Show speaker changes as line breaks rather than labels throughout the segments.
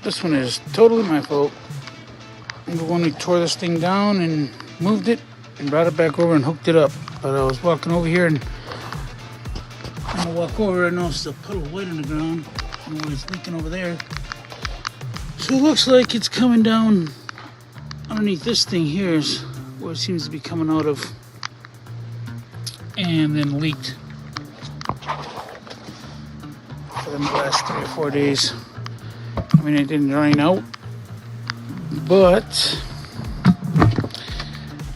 This one is totally my fault. When we tore this thing down and moved it and brought it back over and hooked it up. But I was walking over here and I walk over and noticed a puddle of white on the ground. And it's leaking over there. So it looks like it's coming down underneath this thing here is where it seems to be coming out of, and then leaked for the last 3 or 4 days. I mean, it didn't drain out, but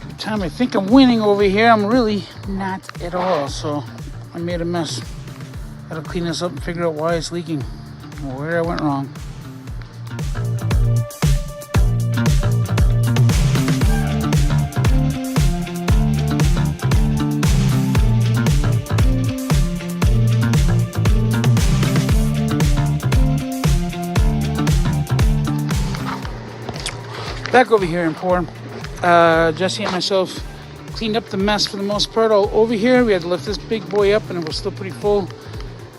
the time I think I'm winning over here, I'm really not at all. So I made a mess. Gotta clean this up and figure out why it's leaking or where I went wrong. Back over here in Pour. Jesse and myself cleaned up the mess for the most part all over here. We had to lift this big boy up and it was still pretty full.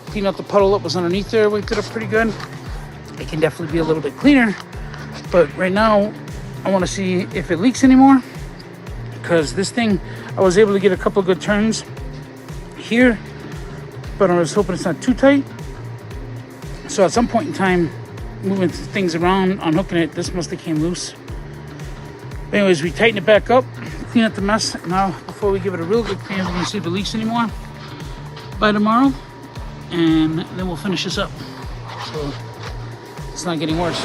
Cleaned out the puddle that was underneath there, wiped it up pretty good. It can definitely be a little bit cleaner, but right now I want to see if it leaks anymore, because this thing, I was able to get a couple of good turns here, but I was hoping it's not too tight. So at some point in time, moving things around, unhooking it, this must have came loose. Anyways, we tighten it back up, clean up the mess. Now, before we give it a real good clean, we're gonna see if it leaks anymore by tomorrow, and then we'll finish this up. So it's not getting worse.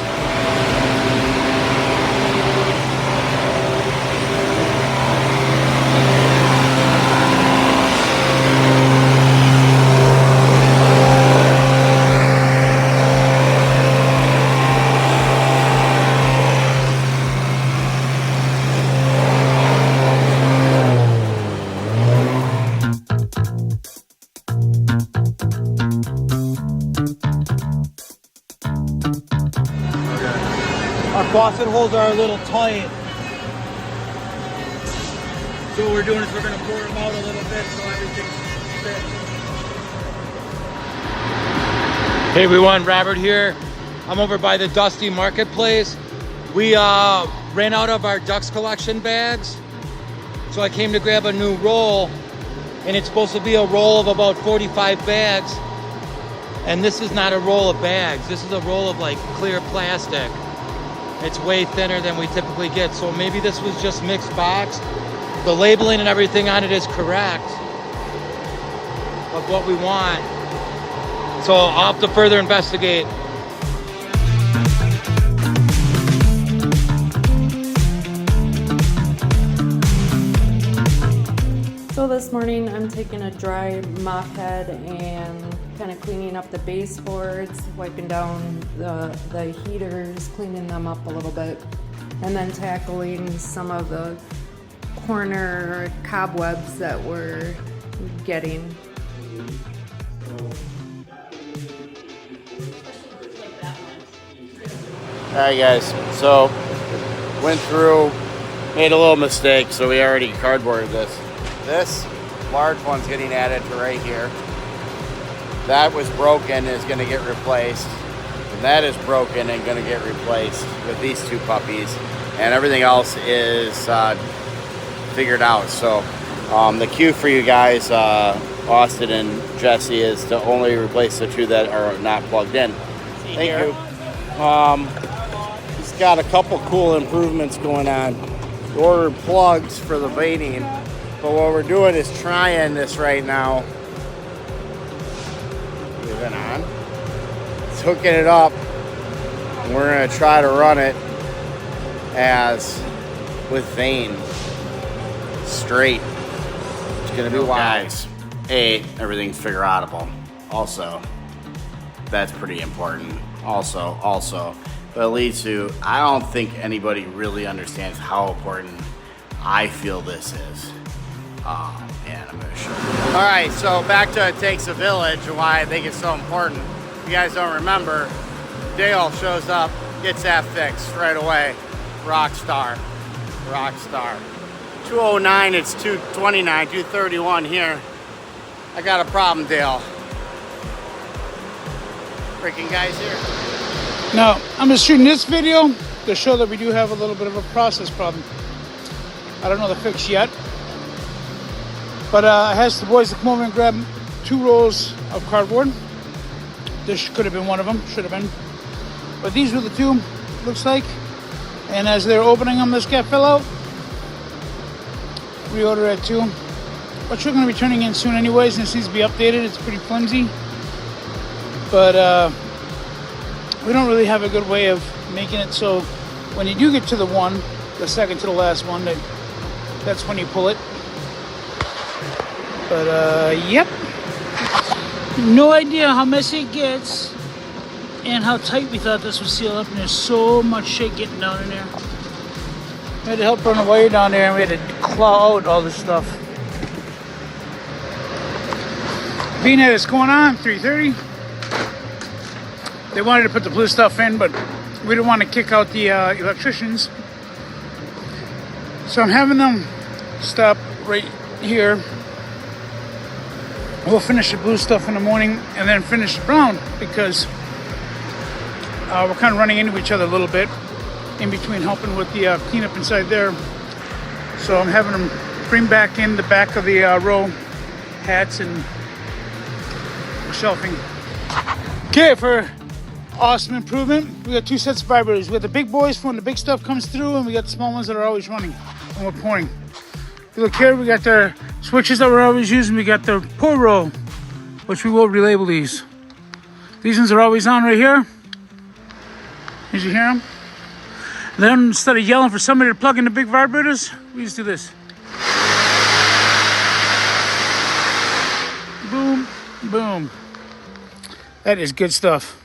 Our faucet holes are a little tight. So what we're doing is we're going to pour them out a little bit so everything fits. Hey everyone, Robert here. I'm over by the Dusty Marketplace. We ran out of our Dux Collection bags. So I came to grab a new roll, and it's supposed to be a roll of about 45 bags. And this is not a roll of bags. This is a roll of like clear plastic. It's way thinner than we typically get. So maybe this was just mixed box. The labeling and everything on it is correct of what we want. So I'll have to further investigate.
So this morning I'm taking a dry mop head and kind of cleaning up the baseboards, wiping down the heaters, cleaning them up a little bit, and then tackling some of the corner cobwebs that we're getting.
Alright guys, so went through, made a little mistake, so we already cardboarded this. This large one's getting added to right here. That was broken, is going to get replaced. And that is broken and going to get replaced with these two puppies. And everything else is figured out. So the cue for you guys, Austin and Jesse, is to only replace the two that are not plugged in. Thank you. He's got a couple cool improvements going on. We ordered plugs for the baiting, but what we're doing is trying this right now. Is it on? It's hooking it up. And we're gonna try to run it as with vane straight. It's gonna be wise. Everything's figure outable. Also, that's pretty important. Also, but it leads to, I don't think anybody really understands how important I feel this is. And I'm gonna show you. All right, so back to It Takes a Village and why I think it's so important. If you guys don't remember, Dale shows up, gets that fixed right away. Rockstar. 209, it's 229, 231 here. I got a problem, Dale. Freaking guys here.
Now, I'm just shooting this video to show that we do have a little bit of a process problem. I don't know the fix yet. But I asked the boys to come over and grab 2 rolls of cardboard. This could have been one of them, should have been. But these were the 2, looks like. And as they're opening them, this guy fell out. Reorder at 2. Which we're going to be turning in soon anyways, and this needs to be updated. It's pretty flimsy. But we don't really have a good way of making it so when you do get to the one, the second to the last one, that's when you pull it. But yep, no idea how messy it gets and how tight we thought this would seal up, and there's so much shit getting down in there. We had to help run a wire down there, and we had to claw out all this stuff. Being that it's going on 3:30, they wanted to put the blue stuff in, but we didn't want to kick out the electricians. So I'm having them stop right here. We'll finish the blue stuff in the morning and then finish the brown, because we're kind of running into each other a little bit in between helping with the cleanup inside there. So I'm having them bring back in the back of the row hats and shelving. Okay, for awesome improvement, we got 2 sets of vibrators. We got the big boys for when the big stuff comes through, and we got the small ones that are always running and we're pouring. If you look here, we got the switches that we're always using. We got the pour roll, which we will relabel these. These ones are always on right here. Did you hear them? And then instead of yelling for somebody to plug in the big vibrators, we just do this. Boom, boom. That is good stuff.